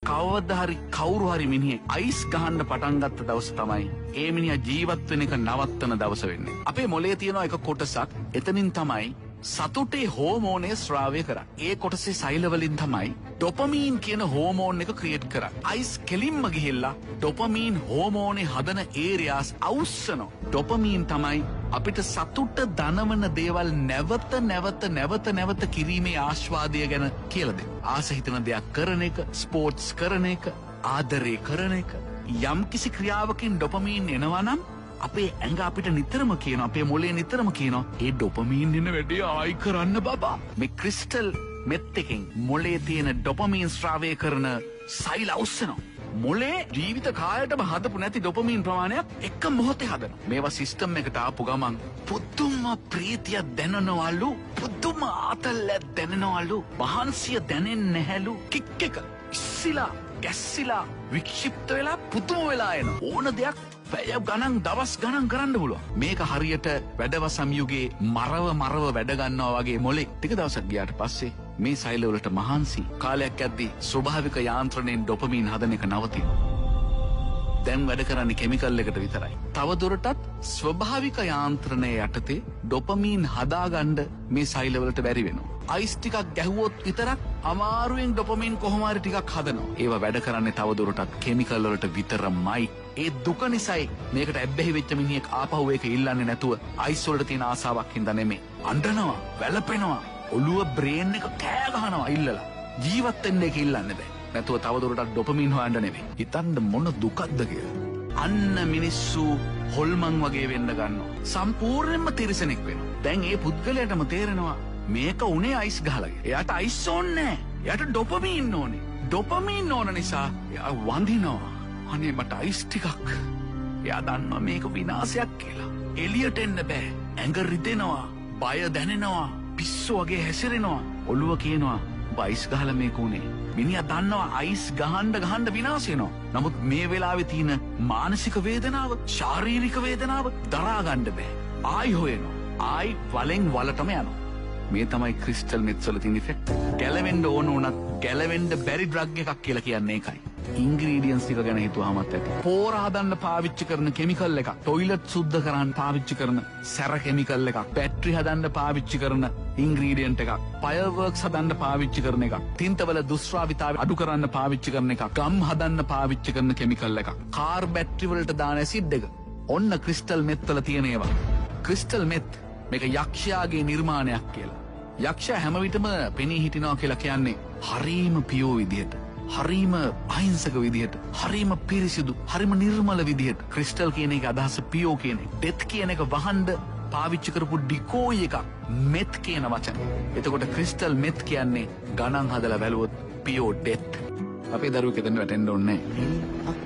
කවදා හරි කවුරු හරි මිනිහෙක් අයිස් ගහන්න පටන් ගත්ත දවස තමයි ඒ මිනිහා ජීවත් වෙන එක නවත්තන දවස වෙන්නේ. අපේ මොළයේ තියෙන එක කොටසක් එතනින් තමයි සතුටේ හෝමෝනේ ස්‍රාවය කරන්නේ. ඒ කොටසේ සෛල වලින් තමයි ඩොපමීන් කියන හෝමෝන් එක ක්‍රියේට් කරන්නේ. අයිස් කෙලින්ම ගිහිල්ලා ඩොපමීන් හෝමෝනේ හදන ඒරියාස් අවුස්සනවා. ඩොපමීන් තමයි අපිට සතුට දනවන දේවල් නැවත කිරීමේ ආස්වාදය ගැන කියලා දෙන්නේ. ආස හිතන දෙයක් කරන එක, ස්පෝර්ට්ස් කරන එක, ආදරේ කරන එක. යම්කිසි ක්‍රියාවකින් ඩොපමීන් එනවා නම් අපේ ඇඟ අපිට නිතරම කියන, අපේ මොළේ නිතරම කියනවා ඒ ඩොපමීන් එන වැඩේ ආයි කරන්න බබා. මේ ක්‍රිස්ටල් මෙත් එකෙන් මොළේ තියෙන ඩොපමීන් ස්‍රාවය කරන සෛල අවුස්සනවා. මොළේ ජීවිත කාලයටම හදපු නැති ඩොපමීන් ප්‍රමාණයක් එක මොහොතේ හදනවා. මේවා සිස්ටම් එකට ආපු ගමන් පුදුම ප්‍රීතිය දැනනවලු, පුදුම ආතල්ලක් දැනනවලු, මහන්සිය දැනෙන්නේ නැහැලු. කික් එක ඉස්සිලා ගැස්සිලා වික්ෂිප්ත වෙලා පුදුම වෙලා එන ඕන දෙයක් පැය ගණන් දවස් ගණන් කරන්න පුළුවන්. මේක හරියට වැඩවසම් යුගයේ මරව වැඩ ගන්නවා වගේ මොලේ ටික දවසක් ගියාට පස්සේ මේ සෛල වලට මහන්සි කාලයක් යද්දී ස්වභාවික යාන්ත්‍රණයෙන් ඩොපමීන් හදන එක නවතිනවා. දැන් වැඩ කරන්නේ කෙමිකල් එකට විතරයි. තව දුරටත් ස්වභාවික යාන්ත්‍රණය යටතේ ඩොපමීන් හදාගන්න මේ සෛල වලට බැරි වෙනවා. අයිස් ටිකක් ගැහුවොත් විතරක් අමාරුවෙන් ඩොපමීන් කොහොම හරි ටිකක් හදනවා. ඒවා වැඩ කරන්නේ තව දුරටත් කෙමිකල් වලට විතරමයි. ඒ දුක නිසායි මේකට ඇබ්බැහි වෙච්ච මිනිහෙක් ආපහු ඒක ඉල්ලන්නේ නැතුව අයිස් වලට තියෙන ආසාවක් හින්දා නෙමෙයි. අඬනවා, වැළපෙනවා, ඔළුව බ්‍රේන් එක කෑ ගහනවා ඉල්ලලා. ජීවත් වෙන්න ඒක ඉල්ලන්නේ බෑ. නැතුව තව දුරටත් ඩොපමීන් හොයන්න නෙමෙයි. හිතන්න මොන දුකක්ද කියලා. අන්න මිනිස්සු හොල්මන් වගේ වෙන්න ගන්නවා. සම්පූර්ණයෙන්ම තිරසනෙක් වෙනවා. දැන් ඒ පුද්ගලයාටම තේරෙනවා මේක උනේ අයිස් ගහලා. එයාට අයිස් ඕනේ නැහැ. එයාට ඩොපමීන් ඕනේ. ඩොපමීන් ඕන නිසා එයා වඳිනවා. අනේ මට අයිස් ටිකක්. එයා දන්නවා මේක විනාශයක් කියලා. එළියට එන්න බෑ. ඇඟ රිදෙනවා, බය දැනෙනවා, පිස්සු වගේ හැසිරෙනවා. ඔළුව කියනවා අයිස් ගහලා මේක උනේ. මිනිහා දන්නවා අයිස් ගහන්න විනාශ වෙනවා. නමුත් මේ වෙලාවේ තියෙන මානසික වේදනාව, ශාරීරික වේදනාව දරා ගන්න බෑ. ආයි හොයනවා. ආයි වලෙන් වලටම යනවා. මේ තමයි ක්‍රිස්ටල් මෙත්ස් වල තියෙන ඉෆෙක්ට්. ගැලවෙන්න ඕන උනත් ගැලවෙන්න බැරි ඩ්‍රග් එකක් කියලා කියන්නේ ඒකයි. ඉන්ග්‍රීඩියන්ට්ස් ටික ගැන හිතුවාමත් ඇති. පෝර හදන්න පාවිච්චි කරන කෙමිකල් එකක්, টয়ලට් සුද්ධ කරන්න පාවිච්චි කරන සැර කෙමිකල් එකක්, බැටරි හදන්න පාවිච්චි කරන ඉන්ග්‍රීඩියන්ට් එකක්, ෆයර්වර්ක්ස් හදන්න පාවිච්චි කරන එකක්, තින්තවල දුෂ්ශ්‍රාවිතාවය අඩු කරන්න පාවිච්චි කරන එකක්, ගම් හදන්න පාවිච්චි කරන කෙමිකල් එකක්, කාර් බැටරි වලට දාන ඇසිඩ් එක. ඔන්න ක්‍රිස්ටල් මෙත් වල තියෙන ඒවා. ක්‍රිස්ටල් මෙත් මේක යක්ෂයාගේ නිර්මාණයක් කියලා. යක්ෂයා හැම විටම පෙනී හිටිනවා කියලා කියන්නේ හරීම පියෝ විදියට, හරීම අහිංසක විදියට, හරීම පිරිසිදු, හරීම නිර්මල විදියට. ක්‍රිස්ටල් කියන එක අදහස පියෝ කියන එක. ඩෙත් කියන එක වහන්න පාවිච්චි කරපු ඩිකෝයි එක මෙත් කියන වචන. එතකොට ක්‍රිස්ටල් මෙත් කියන්නේ ගණන් හදලා බැලුවොත් පියෝ ඩෙත්. අපේ දරුවෙක් එතන වැටෙන්න ඕනේ නැහැ.